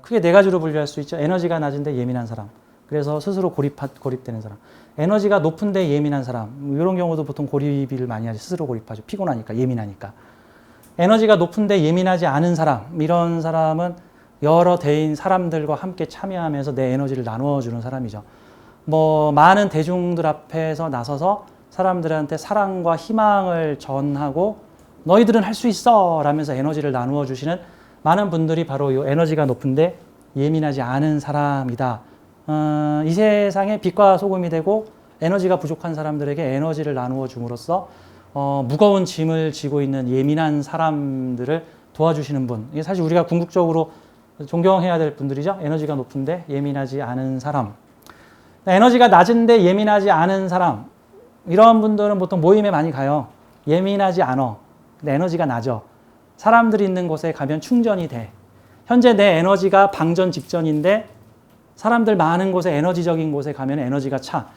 크게 네 가지로 분류할 수 있죠. 에너지가 낮은데 예민한 사람. 그래서 스스로 고립되는 사람. 에너지가 높은데 예민한 사람. 이런 경우도 보통 고립을 많이 하죠. 스스로 고립하죠. 피곤하니까, 예민하니까. 에너지가 높은데 예민하지 않은 사람. 이런 사람은 여러 대인 사람들과 함께 참여하면서 내 에너지를 나누어주는 사람이죠. 많은 대중들 앞에서 나서서 사람들한테 사랑과 희망을 전하고 너희들은 할 수 있어! 라면서 에너지를 나누어 주시는 많은 분들이 바로 이 에너지가 높은데 예민하지 않은 사람이다. 이 세상에 빛과 소금이 되고 에너지가 부족한 사람들에게 에너지를 나누어 줌으로써 무거운 짐을 지고 있는 예민한 사람들을 도와주시는 분. 이게 사실 우리가 궁극적으로 존경해야 될 분들이죠. 에너지가 높은데 예민하지 않은 사람. 에너지가 낮은데 예민하지 않은 사람. 이런 분들은 보통 모임에 많이 가요. 예민하지 않아. 근데 에너지가 낮아. 사람들이 있는 곳에 가면 충전이 돼. 현재 내 에너지가 방전 직전인데 사람들 많은 곳에 에너지적인 곳에 가면 에너지가 차.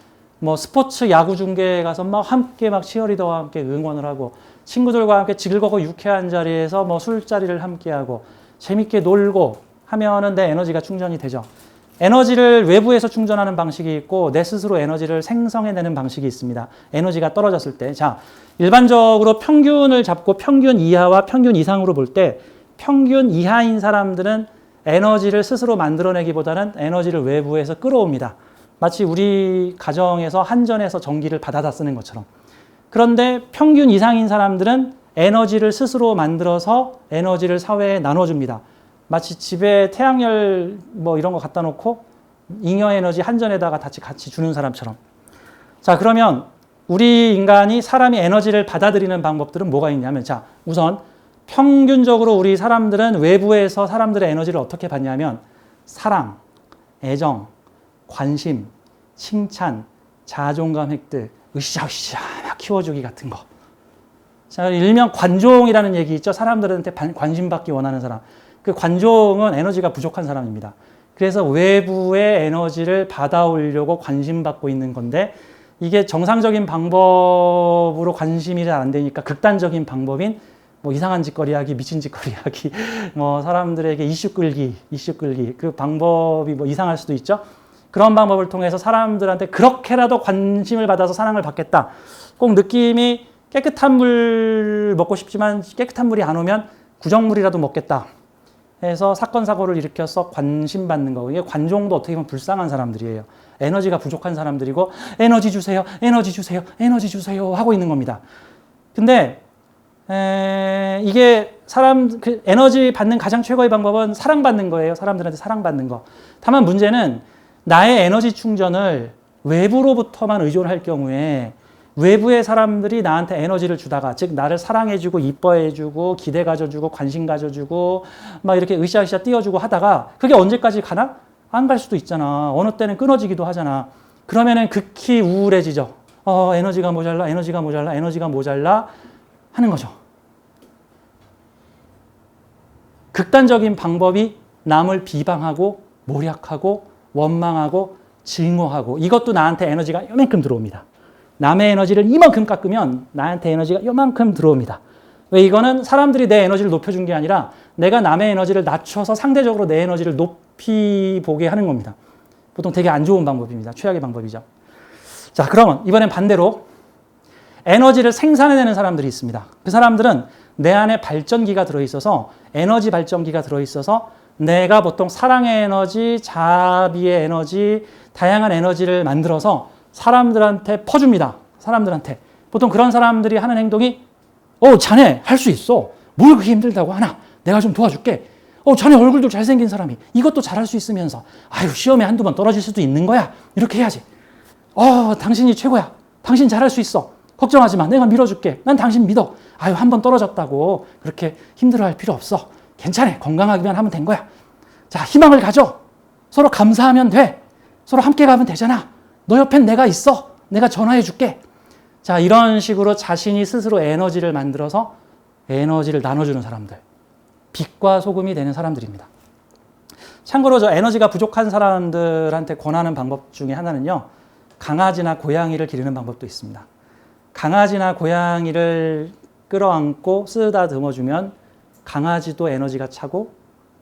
스포츠 야구 중계에 가서 함께 치어리더와 함께 응원을 하고 친구들과 함께 즐겁고 유쾌한 자리에서 술자리를 함께 하고 재밌게 놀고 하면은 내 에너지가 충전이 되죠. 에너지를 외부에서 충전하는 방식이 있고 내 스스로 에너지를 생성해내는 방식이 있습니다. 에너지가 떨어졌을 때. 자, 일반적으로 평균을 잡고 평균 이하와 평균 이상으로 볼 때 평균 이하인 사람들은 에너지를 스스로 만들어내기보다는 에너지를 외부에서 끌어옵니다. 마치 우리 가정에서 한전에서 전기를 받아다 쓰는 것처럼. 그런데 평균 이상인 사람들은 에너지를 스스로 만들어서 에너지를 사회에 나눠줍니다. 마치 집에 태양열 이런 거 갖다 놓고 잉여 에너지 한전에다가 같이 주는 사람처럼. 자, 그러면 우리 인간이 사람이 에너지를 받아들이는 방법들은 뭐가 있냐면, 자, 우선 평균적으로 우리 사람들은 외부에서 사람들의 에너지를 어떻게 받냐면 사랑, 애정, 관심, 칭찬, 자존감 획득, 으쌰으쌰 막 키워주기 같은 거. 자, 일명 관종이라는 얘기 있죠. 사람들한테 관심받기 원하는 사람. 그 관종은 에너지가 부족한 사람입니다. 그래서 외부의 에너지를 받아오려고 관심받고 있는 건데 이게 정상적인 방법으로 관심이 잘 안 되니까 극단적인 방법인 이상한 짓거리 하기, 미친 짓거리 하기, 사람들에게 이슈 끌기. 그 방법이 이상할 수도 있죠. 그런 방법을 통해서 사람들한테 그렇게라도 관심을 받아서 사랑을 받겠다. 꼭 느낌이 깨끗한 물 먹고 싶지만 깨끗한 물이 안 오면 구정물이라도 먹겠다 해서 사건, 사고를 일으켜서 관심받는 거. 이게 관종도 어떻게 보면 불쌍한 사람들이에요. 에너지가 부족한 사람들이고 에너지 주세요, 에너지 주세요, 에너지 주세요 하고 있는 겁니다. 근데 이게 에너지 받는 가장 최고의 방법은 사랑받는 거예요. 사람들한테 사랑받는 거. 다만 문제는 나의 에너지 충전을 외부로부터만 의존할 경우에 외부의 사람들이 나한테 에너지를 주다가, 즉 나를 사랑해주고 이뻐해주고 기대 가져주고 관심 가져주고 이렇게 으쌰으쌰 띄워주고 하다가 그게 언제까지 가나? 안 갈 수도 있잖아. 어느 때는 끊어지기도 하잖아. 그러면은 극히 우울해지죠. 에너지가 모자라, 에너지가 모자라, 에너지가 모자라 하는 거죠. 극단적인 방법이 남을 비방하고 모략하고 원망하고 증오하고 이것도 나한테 에너지가 요만큼 들어옵니다. 남의 에너지를 이만큼 깎으면 나한테 에너지가 요만큼 들어옵니다. 왜? 이거는 사람들이 내 에너지를 높여준 게 아니라 내가 남의 에너지를 낮춰서 상대적으로 내 에너지를 높이 보게 하는 겁니다. 보통 되게 안 좋은 방법입니다. 최악의 방법이죠. 자, 그러면 이번엔 반대로 에너지를 생산해내는 사람들이 있습니다. 그 사람들은 내 안에 발전기가 들어있어서 에너지 발전기가 들어있어서 내가 보통 사랑의 에너지, 자비의 에너지, 다양한 에너지를 만들어서 사람들한테 퍼줍니다. 사람들한테. 보통 그런 사람들이 하는 행동이 자네 할 수 있어. 뭘 그렇게 힘들다고 하나. 내가 좀 도와줄게. 자네 얼굴도 잘생긴 사람이 이것도 잘할 수 있으면서 시험에 한두 번 떨어질 수도 있는 거야. 이렇게 해야지. 당신이 최고야. 당신 잘할 수 있어. 걱정하지 마. 내가 밀어줄게. 난 당신 믿어. 한 번 떨어졌다고 그렇게 힘들어할 필요 없어. 괜찮아. 건강하기만 하면 된 거야. 자, 희망을 가져. 서로 감사하면 돼. 서로 함께 가면 되잖아. 너 옆엔 내가 있어. 내가 전화해 줄게. 자, 이런 식으로 자신이 스스로 에너지를 만들어서 에너지를 나눠주는 사람들. 빛과 소금이 되는 사람들입니다. 참고로 저 에너지가 부족한 사람들한테 권하는 방법 중에 하나는요. 강아지나 고양이를 기르는 방법도 있습니다. 강아지나 고양이를 끌어안고 쓰다듬어주면 강아지도 에너지가 차고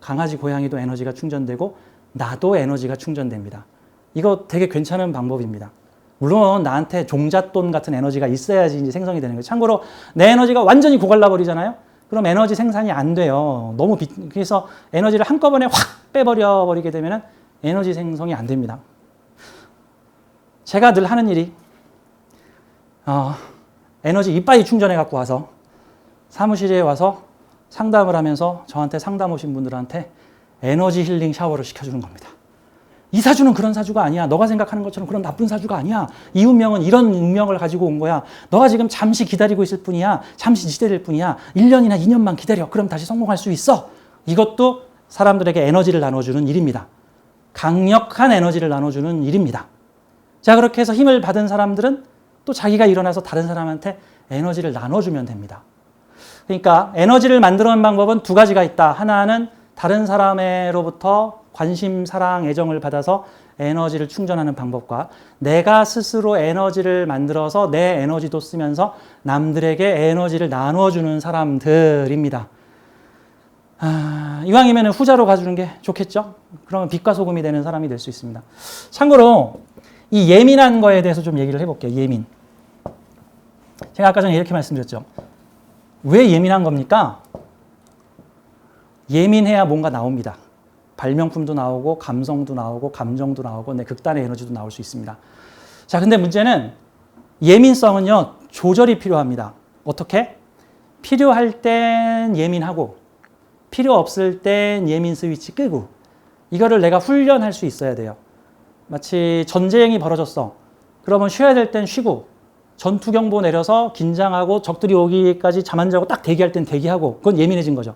강아지, 고양이도 에너지가 충전되고 나도 에너지가 충전됩니다. 이거 되게 괜찮은 방법입니다. 물론 나한테 종잣돈 같은 에너지가 있어야지 이제 생성이 되는 거예요. 참고로 내 에너지가 완전히 고갈라 버리잖아요. 그럼 에너지 생산이 안 돼요. 그래서 에너지를 한꺼번에 확 빼버려 버리게 되면 에너지 생성이 안 됩니다. 제가 늘 하는 일이 에너지 이빠이 충전해 갖고 와서 사무실에 와서 상담을 하면서 저한테 상담 오신 분들한테 에너지 힐링 샤워를 시켜주는 겁니다. 이 사주는 그런 사주가 아니야. 너가 생각하는 것처럼 그런 나쁜 사주가 아니야. 이 운명은 이런 운명을 가지고 온 거야. 너가 지금 잠시 기다리고 있을 뿐이야. 잠시 지체될 뿐이야. 1년이나 2년만 기다려. 그럼 다시 성공할 수 있어. 이것도 사람들에게 에너지를 나눠주는 일입니다. 강력한 에너지를 나눠주는 일입니다. 자, 그렇게 해서 힘을 받은 사람들은 또 자기가 일어나서 다른 사람한테 에너지를 나눠주면 됩니다. 그러니까 에너지를 만들어낸 방법은 두 가지가 있다. 하나는 다른 사람으로부터 관심, 사랑, 애정을 받아서 에너지를 충전하는 방법과 내가 스스로 에너지를 만들어서 내 에너지도 쓰면서 남들에게 에너지를 나눠주는 사람들입니다. 이왕이면 후자로 가주는 게 좋겠죠? 그러면 빛과 소금이 되는 사람이 될 수 있습니다. 참고로 이 예민한 거에 대해서 좀 얘기를 해볼게요. 예민. 제가 아까 전에 이렇게 말씀드렸죠. 왜 예민한 겁니까? 예민해야 뭔가 나옵니다. 발명품도 나오고 감성도 나오고 감정도 나오고 극단의 에너지도 나올 수 있습니다. 자, 근데 문제는 예민성은요, 조절이 필요합니다. 어떻게? 필요할 땐 예민하고 필요 없을 땐 예민 스위치 끄고 이거를 내가 훈련할 수 있어야 돼요. 마치 전쟁이 벌어졌어. 그러면 쉬어야 될 땐 쉬고 전투 경보 내려서 긴장하고 적들이 오기까지 잠 안 자고 딱 대기할 땐 대기하고 그건 예민해진 거죠.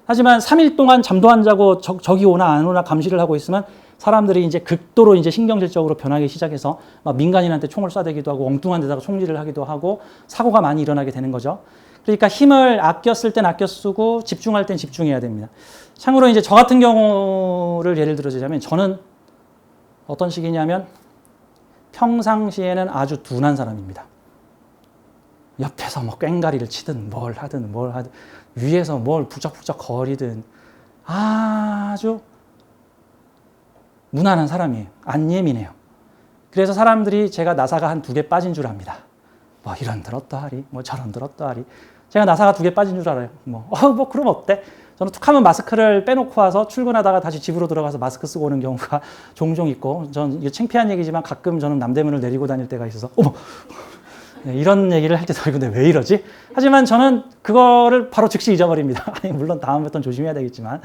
하지만 3일 동안 잠도 안 자고 적이 오나 안 오나 감시를 하고 있으면 사람들이 이제 극도로 이제 신경질적으로 변하기 시작해서 막 민간인한테 총을 쏴대기도 하고 엉뚱한 데다가 총질을 하기도 하고 사고가 많이 일어나게 되는 거죠. 그러니까 힘을 아껴 쓸 땐 아껴 쓰고 집중할 땐 집중해야 됩니다. 참고로 이제 저 같은 경우를 예를 들어주자면 저는 어떤 식이냐면 평상시에는 아주 둔한 사람입니다. 옆에서 뭐 꽹가리를 치든 뭘 하든 위에서 뭘 부쩍부쩍 거리든 아주 무난한 사람이에요. 안 예민해요. 그래서 사람들이 제가 나사가 한 2개 빠진 줄 압니다. 뭐 이런 들었다하리, 뭐 저런 들었다하리. 제가 나사가 2개 빠진 줄 알아요. 뭐 그럼 어때? 저는 툭하면 마스크를 빼놓고 와서 출근하다가 다시 집으로 들어가서 마스크 쓰고 오는 경우가 종종 있고, 전 이게 창피한 얘기지만 가끔 저는 남대문을 내리고 다닐 때가 있어서, 어머! 네, 이런 얘기를 할 때도 근데 왜 이러지? 하지만 저는 그거를 바로 즉시 잊어버립니다. 아니, 물론 다음부터는 조심해야 되겠지만.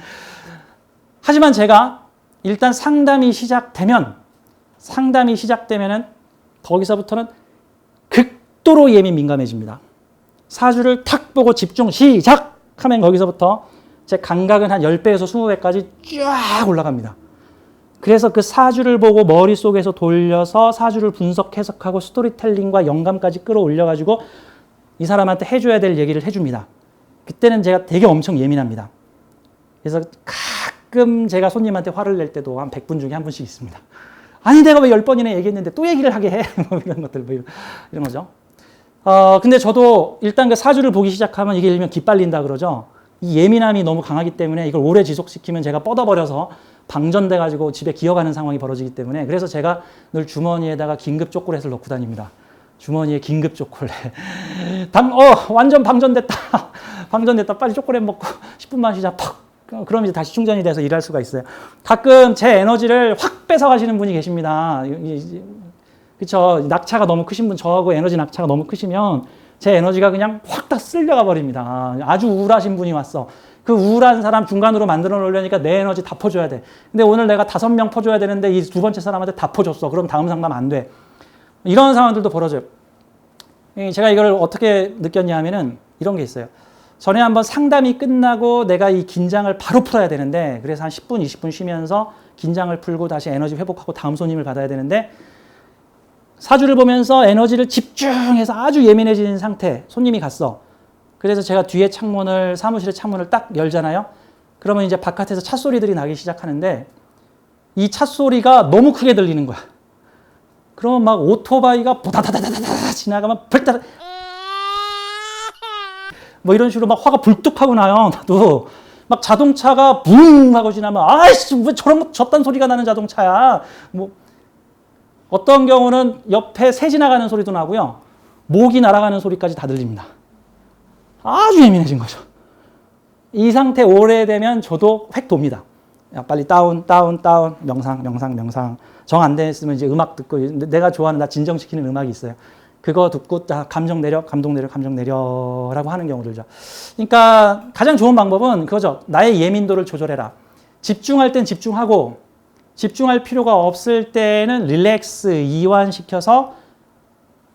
하지만 제가 일단 상담이 시작되면은 거기서부터는 극도로 민감해집니다. 사주를 탁 보고 집중 시작하면 거기서부터 제 감각은 한 10배에서 20배까지 쫙 올라갑니다. 그래서 그 사주를 보고 머릿속에서 돌려서 사주를 분석, 해석하고 스토리텔링과 영감까지 끌어올려가지고 이 사람한테 해줘야 될 얘기를 해줍니다. 그때는 제가 되게 엄청 예민합니다. 그래서 가끔 제가 손님한테 화를 낼 때도 한 100분 중에 한 분씩 있습니다. 아니 내가 왜 10번이나 얘기했는데 또 얘기를 하게 해. 뭐 이런 것들, 뭐 이런 거죠. 근데 저도 일단 그 사주를 보기 시작하면 이게 일명 기빨린다 그러죠. 이 예민함이 너무 강하기 때문에 이걸 오래 지속시키면 제가 뻗어버려서 방전돼가지고 집에 기어가는 상황이 벌어지기 때문에 그래서 제가 늘 주머니에다가 긴급 초콜릿을 넣고 다닙니다. 주머니에 긴급 초콜릿. 완전 방전됐다. 방전됐다. 빨리 초콜릿 먹고 10분만 쉬자. 팍. 그럼 이제 다시 충전이 돼서 일할 수가 있어요. 가끔 제 에너지를 확 뺏어가시는 분이 계십니다. 그쵸. 낙차가 너무 크신 분, 저하고 에너지 낙차가 너무 크시면 제 에너지가 그냥 확 다 쓸려가 버립니다. 아주 우울하신 분이 왔어. 그 우울한 사람 중간으로 만들어 놓으려니까 내 에너지 다 퍼줘야 돼. 근데 오늘 내가 5명 퍼줘야 되는데 이 두 번째 사람한테 다 퍼줬어. 그럼 다음 상담 안 돼. 이런 상황들도 벌어져요. 제가 이걸 어떻게 느꼈냐 하면은 이런 게 있어요. 전에 한번 상담이 끝나고 내가 이 긴장을 바로 풀어야 되는데 그래서 한 10분, 20분 쉬면서 긴장을 풀고 다시 에너지 회복하고 다음 손님을 받아야 되는데 사주를 보면서 에너지를 집중해서 아주 예민해진 상태, 손님이 갔어. 그래서 제가 뒤에 사무실의 창문을 딱 열잖아요. 그러면 이제 바깥에서 찻소리들이 나기 시작하는데 이 찻소리가 너무 크게 들리는 거야. 그러면 막 오토바이가 보다다다다다 지나가면 벌떡 뭐 이런 식으로 막 화가 불뚝 하고 나요. 나도 막 자동차가 붕 하고 지나면 아이씨 왜 저딴 소리가 나는 자동차야. 뭐 어떤 경우는 옆에 새 지나가는 소리도 나고요. 모기 날아가는 소리까지 다 들립니다. 아주 예민해진 거죠. 이 상태 오래되면 저도 획 돕니다. 야, 빨리 다운, 명상. 정 안 됐으면 이제 음악 듣고, 내가 좋아하는, 나 진정시키는 음악이 있어요. 그거 듣고, 감정 내려라고 하는 경우들죠. 그러니까 가장 좋은 방법은 그거죠. 나의 예민도를 조절해라. 집중할 땐 집중하고, 집중할 필요가 없을 때는 릴렉스, 이완시켜서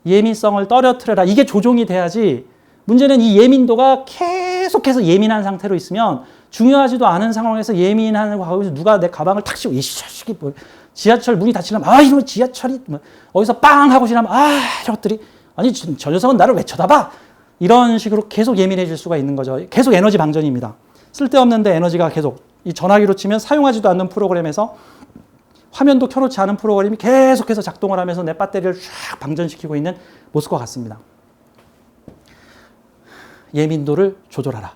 예민성을 떨어뜨려라. 이게 조종이 돼야지. 문제는 이 예민도가 계속해서 예민한 상태로 있으면 중요하지도 않은 상황에서 예민하고 하고 누가 내 가방을 탁 씌우고 이씨 뭐 지하철 문이 닫히려면 이러면 지하철이 뭐 어디서 빵 하고 지나면 이것들이 아니 저 녀석은 나를 왜 쳐다봐? 이런 식으로 계속 예민해질 수가 있는 거죠. 계속 에너지 방전입니다. 쓸데없는데 에너지가 계속 이 전화기로 치면 사용하지도 않는 프로그램에서 화면도 켜놓지 않은 프로그램이 계속해서 작동을 하면서 내 배터리를 쫙 방전시키고 있는 모습과 같습니다. 예민도를 조절하라.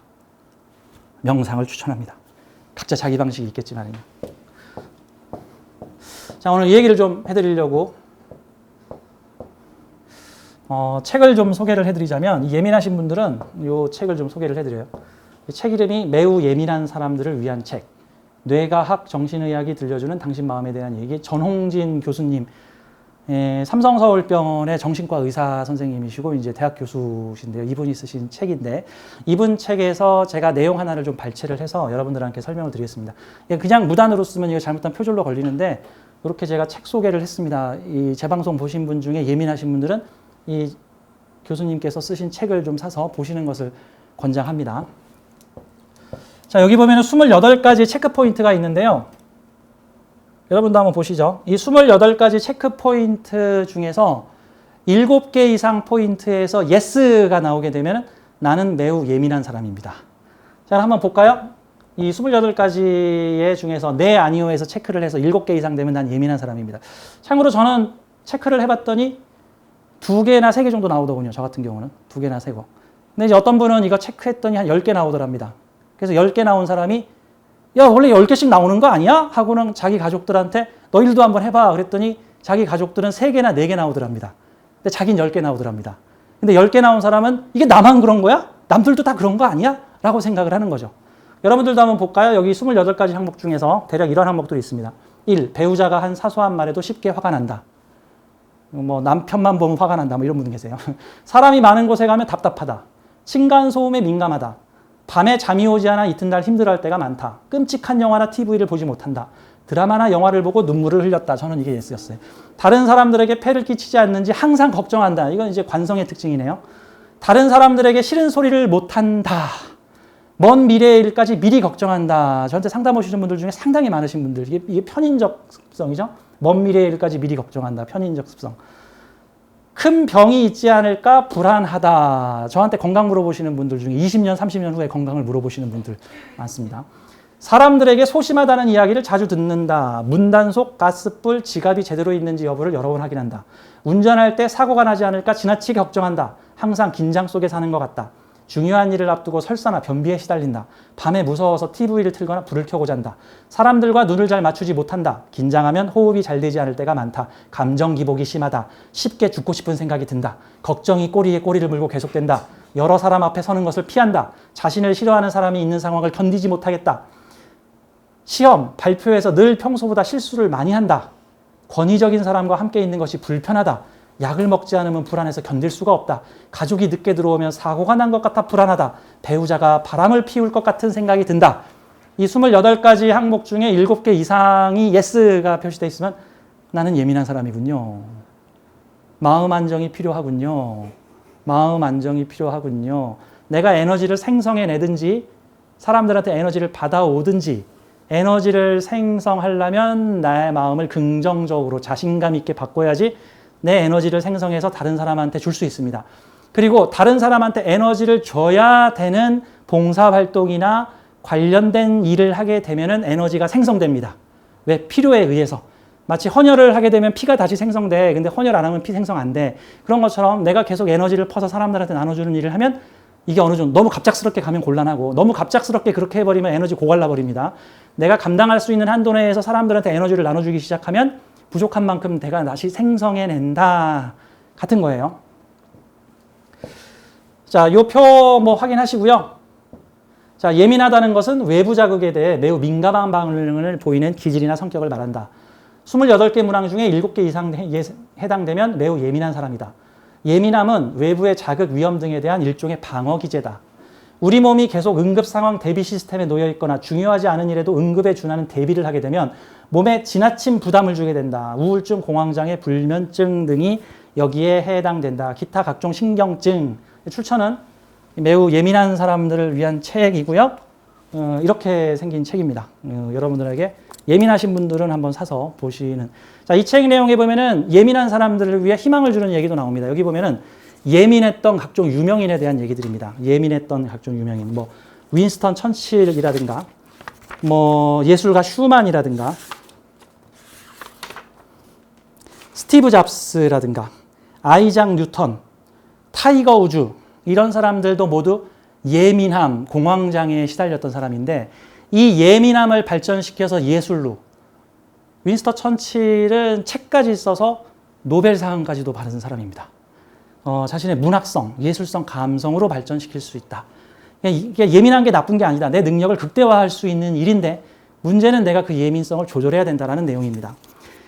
명상을 추천합니다. 각자 자기 방식이 있겠지만요. 자, 오늘 이 얘기를 좀 해드리려고 책을 좀 소개를 해드리자면 예민하신 분들은 이 책을 좀 소개를 해드려요. 이 책 이름이 매우 예민한 사람들을 위한 책. 뇌과학 정신의학이 들려주는 당신 마음에 대한 얘기. 전홍진 교수님, 삼성서울병원의 정신과 의사 선생님이시고 이제 대학 교수신데요. 이분이 쓰신 책인데 이분 책에서 제가 내용 하나를 좀 발췌를 해서 여러분들한테 설명을 드리겠습니다. 그냥 무단으로 쓰면 이거 잘못한 표절로 걸리는데 이렇게 제가 책 소개를 했습니다. 이 제 방송 보신 분 중에 예민하신 분들은 이 교수님께서 쓰신 책을 좀 사서 보시는 것을 권장합니다. 자, 여기 보면 28가지 체크 포인트가 있는데요. 여러분도 한번 보시죠. 이 28가지 체크 포인트 중에서 7개 이상 포인트에서 yes가 나오게 되면 나는 매우 예민한 사람입니다. 자, 한번 볼까요? 이 28가지의 중에서 네, 아니오에서 체크를 해서 7개 이상 되면 난 예민한 사람입니다. 참고로 저는 체크를 해봤더니 2개나 3개 정도 나오더군요. 저 같은 경우는 2개나 3개. 근데 이제 어떤 분은 이거 체크했더니 한 10개 나오더랍니다. 그래서 10개 나온 사람이 야, 원래 10개씩 나오는 거 아니야? 하고는 자기 가족들한테 너희들도 한번 해봐. 그랬더니 자기 가족들은 3개나 4개 나오더랍니다. 근데 자기는 10개 나오더랍니다. 근데 10개 나온 사람은 이게 나만 그런 거야? 남들도 다 그런 거 아니야? 라고 생각을 하는 거죠. 여러분들도 한번 볼까요? 여기 28가지 항목 중에서 대략 이런 항목들이 있습니다. 1. 배우자가 한 사소한 말에도 쉽게 화가 난다. 뭐 남편만 보면 화가 난다. 뭐 이런 분 계세요. 사람이 많은 곳에 가면 답답하다. 층간소음에 민감하다. 밤에 잠이 오지 않아 이튿날 힘들어할 때가 많다. 끔찍한 영화나 TV를 보지 못한다. 드라마나 영화를 보고 눈물을 흘렸다. 저는 이게 예스였어요. 다른 사람들에게 폐를 끼치지 않는지 항상 걱정한다. 이건 이제 관성의 특징이네요. 다른 사람들에게 싫은 소리를 못한다. 먼 미래의 일까지 미리 걱정한다. 저한테 상담 오시는 분들 중에 상당히 많으신 분들. 이게 편인적 습성이죠. 먼 미래의 일까지 미리 걱정한다. 편인적 습성. 큰 병이 있지 않을까 불안하다. 저한테 건강 물어보시는 분들 중에 20년, 30년 후에 건강을 물어보시는 분들 많습니다. 사람들에게 소심하다는 이야기를 자주 듣는다. 문단속, 가스불, 지갑이 제대로 있는지 여부를 여러 번 확인한다. 운전할 때 사고가 나지 않을까 지나치게 걱정한다. 항상 긴장 속에 사는 것 같다. 중요한 일을 앞두고 설사나 변비에 시달린다. 밤에 무서워서 TV를 틀거나 불을 켜고 잔다. 사람들과 눈을 잘 맞추지 못한다. 긴장하면 호흡이 잘 되지 않을 때가 많다. 감정 기복이 심하다. 쉽게 죽고 싶은 생각이 든다. 걱정이 꼬리에 꼬리를 물고 계속된다. 여러 사람 앞에 서는 것을 피한다. 자신을 싫어하는 사람이 있는 상황을 견디지 못하겠다. 시험, 발표에서 늘 평소보다 실수를 많이 한다. 권위적인 사람과 함께 있는 것이 불편하다. 약을 먹지 않으면 불안해서 견딜 수가 없다. 가족이 늦게 들어오면 사고가 난 것 같아 불안하다. 배우자가 바람을 피울 것 같은 생각이 든다. 이 28가지 항목 중에 7개 이상이 yes가 표시되어 있으면 나는 예민한 사람이군요. 마음 안정이 필요하군요. 마음 안정이 필요하군요. 내가 에너지를 생성해내든지 사람들한테 에너지를 받아오든지 에너지를 생성하려면 나의 마음을 긍정적으로 자신감 있게 바꿔야지 내 에너지를 생성해서 다른 사람한테 줄 수 있습니다. 그리고 다른 사람한테 에너지를 줘야 되는 봉사활동이나 관련된 일을 하게 되면 에너지가 생성됩니다. 왜? 필요에 의해서. 마치 헌혈을 하게 되면 피가 다시 생성돼. 근데 헌혈 안 하면 피 생성 안 돼. 그런 것처럼 내가 계속 에너지를 퍼서 사람들한테 나눠주는 일을 하면 이게 어느 정도 너무 갑작스럽게 가면 곤란하고 너무 갑작스럽게 그렇게 해버리면 에너지 고갈나 버립니다. 내가 감당할 수 있는 한도 내에서 사람들한테 에너지를 나눠주기 시작하면 부족한 만큼 내가 다시 생성해낸다 같은 거예요. 자, 요 표 뭐 확인하시고요. 자, 예민하다는 것은 외부 자극에 대해 매우 민감한 반응을 보이는 기질이나 성격을 말한다. 28개 문항 중에 7개 이상 해당되면 매우 예민한 사람이다. 예민함은 외부의 자극, 위험 등에 대한 일종의 방어 기제다. 우리 몸이 계속 응급 상황 대비 시스템에 놓여 있거나 중요하지 않은 일에도 응급에 준하는 대비를 하게 되면 몸에 지나친 부담을 주게 된다. 우울증, 공황장애, 불면증 등이 여기에 해당된다. 기타 각종 신경증. 출처는 매우 예민한 사람들을 위한 책이고요. 이렇게 생긴 책입니다. 여러분들에게 예민하신 분들은 한번 사서 보시는. 자, 이 책 내용에 보면은 예민한 사람들을 위해 희망을 주는 얘기도 나옵니다. 여기 보면은 예민했던 각종 유명인에 대한 얘기들입니다. 예민했던 각종 유명인, 뭐 윈스턴 처칠이라든가, 뭐 예술가 슈만이라든가, 스티브 잡스라든가, 아이작 뉴턴, 타이거 우즈 이런 사람들도 모두 예민함, 공황장애에 시달렸던 사람인데 이 예민함을 발전시켜서 예술로 윈스턴 처칠은 책까지 써서 노벨상까지도 받은 사람입니다. 자신의 문학성, 예술성, 감성으로 발전시킬 수 있다. 이게 예민한 게 나쁜 게 아니다. 내 능력을 극대화할 수 있는 일인데 문제는 내가 그 예민성을 조절해야 된다는 내용입니다.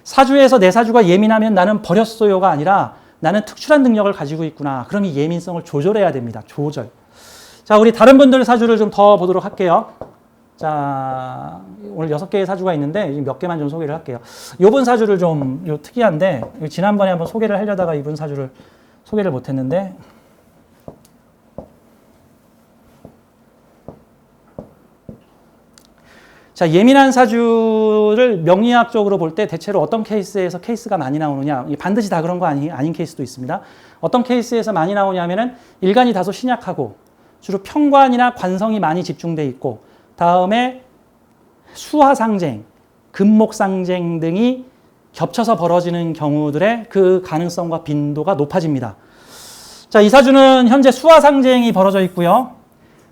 사주에서 내 사주가 예민하면 나는 버렸어요가 아니라 나는 특출한 능력을 가지고 있구나. 그럼 이 예민성을 조절해야 됩니다. 조절. 자, 우리 다른 분들 사주를 좀 더 보도록 할게요. 자, 오늘 6개의 사주가 있는데 몇 개만 좀 소개를 할게요. 이분 사주를 좀 특이한데 지난번에 한번 소개를 하려다가 이분 사주를 소개를 못했는데 자, 예민한 사주를 명리학적으로 볼 때 대체로 어떤 케이스에서 케이스가 많이 나오느냐, 반드시 다 그런 거 아닌 케이스도 있습니다. 어떤 케이스에서 많이 나오냐면은 일간이 다소 신약하고 주로 편관이나 관성이 많이 집중돼 있고 다음에 수화상쟁, 금목상쟁 등이 겹쳐서 벌어지는 경우들의 그 가능성과 빈도가 높아집니다. 자, 이 사주는 현재 수화상쟁이 벌어져 있고요.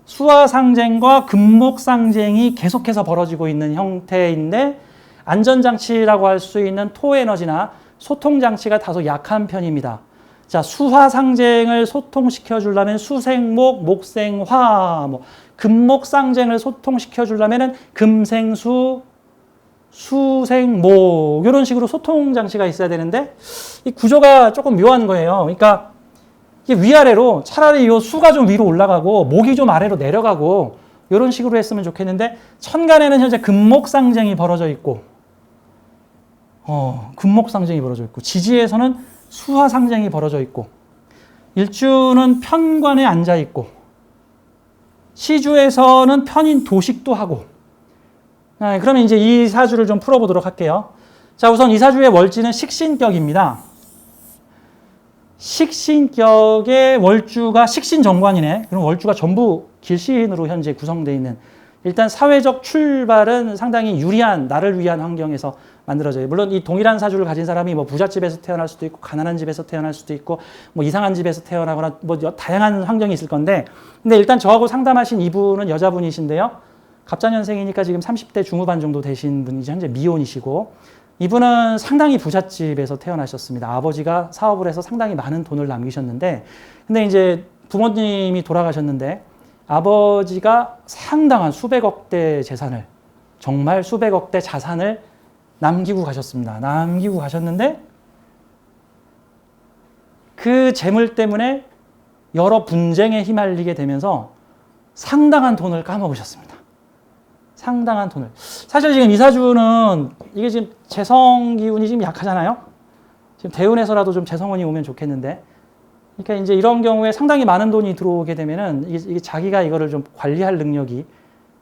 수화상쟁과 금목상쟁이 계속해서 벌어지고 있는 형태인데 안전장치라고 할 수 있는 토에너지나 소통장치가 다소 약한 편입니다. 자, 수화상쟁을 소통시켜 주려면 수생목, 목생화, 금목상쟁을 소통시켜 주려면 금생수, 수생목 이런 식으로 소통장치가 있어야 되는데 이 구조가 조금 묘한 거예요. 그러니까 이게 위아래로 차라리 이 수가 좀 위로 올라가고 목이 좀 아래로 내려가고 이런 식으로 했으면 좋겠는데 천간에는 현재 금목상쟁이 벌어져 있고 금목상쟁이 벌어져 있고 지지에서는 수화상쟁이 벌어져 있고 일주는 편관에 앉아 있고 시주에서는 편인 도식도 하고 그러면 이제 이 사주를 좀 풀어보도록 할게요. 자, 우선 이 사주의 월지는 식신격입니다. 식신격의 월주가 식신정관이네. 그럼 월주가 전부 길신으로 현재 구성되어 있는 일단 사회적 출발은 상당히 유리한 나를 위한 환경에서 만들어져요. 물론 이 동일한 사주를 가진 사람이 뭐 부잣집에서 태어날 수도 있고 가난한 집에서 태어날 수도 있고 뭐 이상한 집에서 태어나거나 뭐 다양한 환경이 있을 건데 근데 일단 저하고 상담하신 이분은 여자분이신데요. 갑자년생이니까 지금 30대 중후반 정도 되신 분이지 현재 미혼이시고 이분은 상당히 부잣집에서 태어나셨습니다. 아버지가 사업을 해서 상당히 많은 돈을 남기셨는데 근데 이제 부모님이 돌아가셨는데 아버지가 상당한 수백억대 재산을 정말 수백억대 자산을 남기고 가셨습니다. 남기고 가셨는데 그 재물 때문에 여러 분쟁에 휘말리게 되면서 상당한 돈을 까먹으셨습니다. 상당한 돈을. 사실 지금 이 사주는 이게 지금 재성 기운이 지금 약하잖아요. 지금 대운에서라도 좀 재성운이 오면 좋겠는데. 그러니까 이제 이런 경우에 상당히 많은 돈이 들어오게 되면은 이게 자기가 이거를 좀 관리할 능력이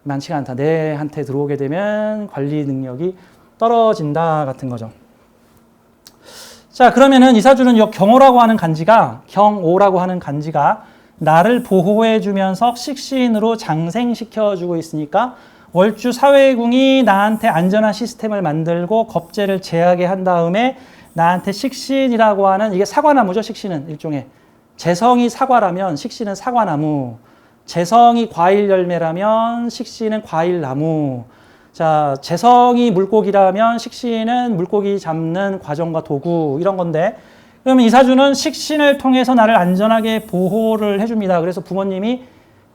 많지가 않다. 내한테 들어오게 되면 관리 능력이 떨어진다 같은 거죠. 자, 그러면은 이 사주는 이 경오라고 하는 간지가 나를 보호해 주면서 식신으로 장생시켜 주고 있으니까 월주 사회궁이 나한테 안전한 시스템을 만들고 겁재를 제하게 한 다음에 나한테 식신이라고 하는 이게 사과나무죠. 식신은 일종의 재성이 사과라면 식신은 사과나무 재성이 과일 열매라면 식신은 과일 나무. 자, 재성이 물고기라면 식신은 물고기 잡는 과정과 도구 이런 건데 그러면 이사주는 식신을 통해서 나를 안전하게 보호를 해줍니다. 그래서 부모님이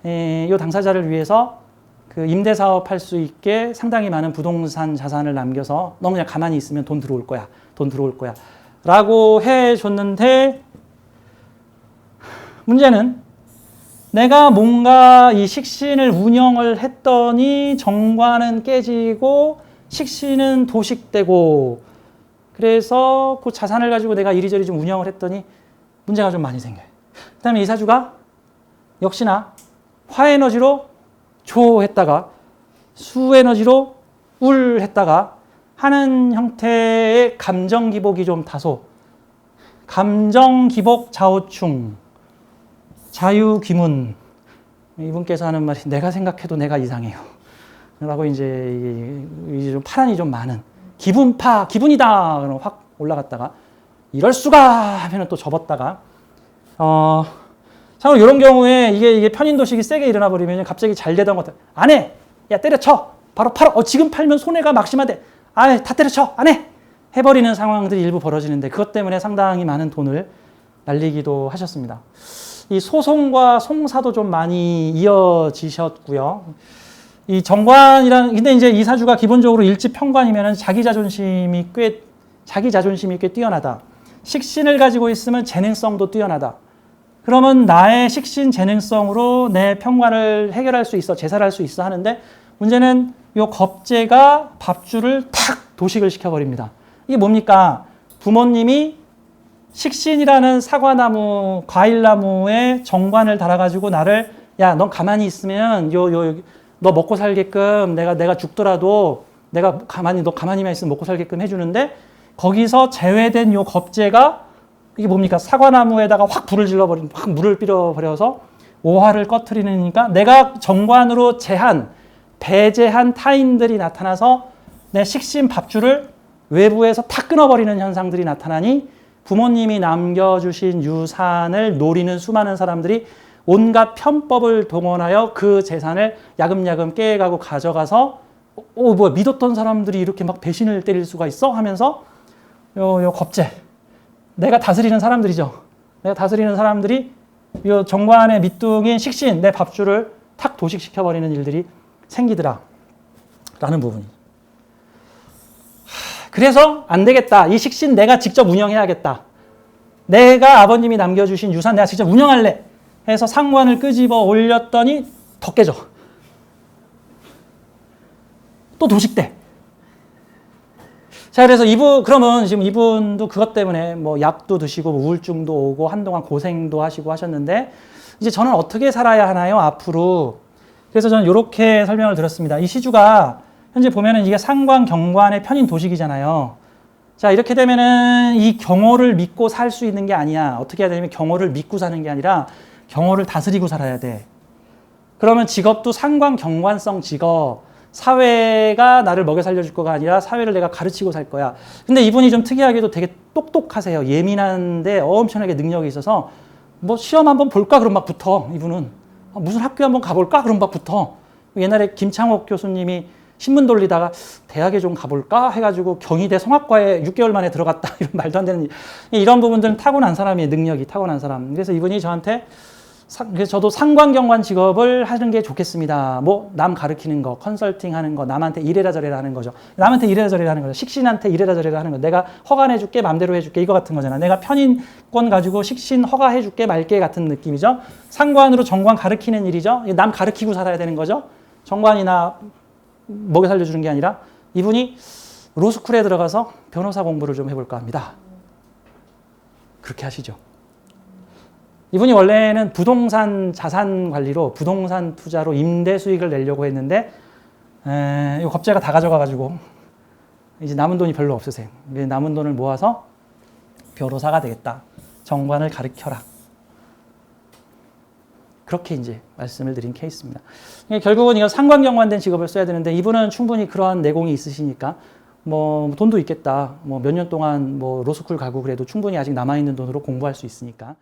이 당사자를 위해서 그 임대사업 할 수 있게 상당히 많은 부동산 자산을 남겨서 너 그냥 가만히 있으면 돈 들어올 거야. 돈 들어올 거야. 라고 해줬는데 문제는 내가 뭔가 이 식신을 운영을 했더니 정관은 깨지고 식신은 도식되고 그래서 그 자산을 가지고 내가 이리저리 좀 운영을 했더니 문제가 좀 많이 생겨요. 그 다음에 이 사주가 역시나 화에너지로 조 했다가 수에너지로 울 했다가 하는 형태의 감정기복이 좀 다소 감정기복 좌우충 자유기문 이분께서 하는 말이 내가 생각해도 내가 이상해요. 라고 이제 좀 파란이 좀 많은 기분파 기분이다 그러면 확 올라갔다가 이럴 수가 하면 또 접었다가 참고로 이런 경우에 이게 편인도식이 세게 일어나 버리면 갑자기 잘 되던 것들 안 해! 야 때려쳐! 바로 팔어! 지금 팔면 손해가 막심하대! 다 때려쳐! 안 해! 해버리는 상황들이 일부 벌어지는데 그것 때문에 상당히 많은 돈을 날리기도 하셨습니다. 이 소송과 송사도 좀 많이 이어지셨고요. 이 정관이라는 근데 이제 이 사주가 기본적으로 일지평관이면은 자기 자존심이 꽤 뛰어나다. 식신을 가지고 있으면 재능성도 뛰어나다. 그러면 나의 식신 재능성으로 내 평관을 해결할 수 있어, 제살할 수 있어 하는데 문제는 요 겁재가 밥줄을 탁 도식을 시켜버립니다. 이게 뭡니까? 부모님이 식신이라는 사과나무, 과일나무에 정관을 달아가지고 나를 야, 넌 가만히 있으면 너 먹고 살게끔 내가 죽더라도 너 가만히만 있으면 먹고 살게끔 해주는데 거기서 제외된 요 겁재가 이게 뭡니까? 사과나무에다가 확 확 물을 뿌려버려서 오화를 꺼트리니까 내가 정관으로 배제한 타인들이 나타나서 내 식신 밥줄을 외부에서 탁 끊어버리는 현상들이 나타나니 부모님이 남겨주신 유산을 노리는 수많은 사람들이 온갖 편법을 동원하여 그 재산을 야금야금 깨가고 가져가서 뭐야 믿었던 사람들이 이렇게 막 배신을 때릴 수가 있어? 하면서 요 겁재 내가 다스리는 사람들이죠. 내가 다스리는 사람들이 요 정관의 밑둥인 식신 내 밥줄을 탁 도식시켜버리는 일들이 생기더라 라는 부분이. 그래서 안 되겠다. 이 식신 내가 직접 운영해야겠다. 내가 아버님이 남겨주신 유산 내가 직접 운영할래. 해서 상관을 끄집어 올렸더니 더 깨져. 또 도식돼. 자, 그래서 그러면 지금 이분도 그것 때문에 뭐 약도 드시고 우울증도 오고 한동안 고생도 하시고 하셨는데 이제 저는 어떻게 살아야 하나요? 앞으로. 그래서 저는 이렇게 설명을 드렸습니다. 이 시주가 현재 보면은 이게 상관 경관의 편인 도식이잖아요. 자, 이렇게 되면은 이 경호를 믿고 살 수 있는 게 아니야. 어떻게 해야 되냐면 경호를 믿고 사는 게 아니라 경호를 다스리고 살아야 돼. 그러면 직업도 상관 경관성 직업. 사회가 나를 먹여 살려줄 거가 아니라 사회를 내가 가르치고 살 거야. 근데 이분이 좀 특이하게도 되게 똑똑하세요. 예민한데 엄청나게 능력이 있어서 뭐 시험 한번 볼까? 그럼 막 붙어. 이분은. 무슨 학교 한번 가볼까? 그럼 막 붙어. 옛날에 김창옥 교수님이 신문 돌리다가 대학에 좀 가볼까? 해가지고 경희대 성악과에 6개월 만에 들어갔다. 이런 말도 안 되는 이런 부분들은 타고난 사람이에요. 능력이 타고난 사람. 그래서 이분이 저한테 그래서 저도 상관경관 직업을 하는 게 좋겠습니다. 뭐 남 가르치는 거, 컨설팅 하는 거, 남한테 이래라 저래라 하는 거죠. 남한테 이래라 저래라 하는 거죠. 식신한테 이래라 저래라 하는 거. 내가 허가내 줄게, 맘대로 해줄게 이거 같은 거잖아. 내가 편인권 가지고 식신 허가해 줄게 말게 같은 느낌이죠. 상관으로 정관 가르치는 일이죠. 남 가르치고 살아야 되는 거죠. 정관이나 먹여 살려주는 게 아니라 이분이 로스쿨에 들어가서 변호사 공부를 좀 해볼까 합니다. 그렇게 하시죠. 이분이 원래는 부동산 자산 관리로 부동산 투자로 임대 수익을 내려고 했는데 이 겁재가 다 가져가가지고 이제 남은 돈이 별로 없으세요. 남은 돈을 모아서 변호사가 되겠다. 정관을 가르쳐라. 그렇게 이제 말씀을 드린 케이스입니다. 결국은 이거 상관경관된 직업을 써야 되는데 이분은 충분히 그러한 내공이 있으시니까 뭐 돈도 있겠다. 뭐 몇 년 동안 뭐 로스쿨 가고 그래도 충분히 아직 남아있는 돈으로 공부할 수 있으니까.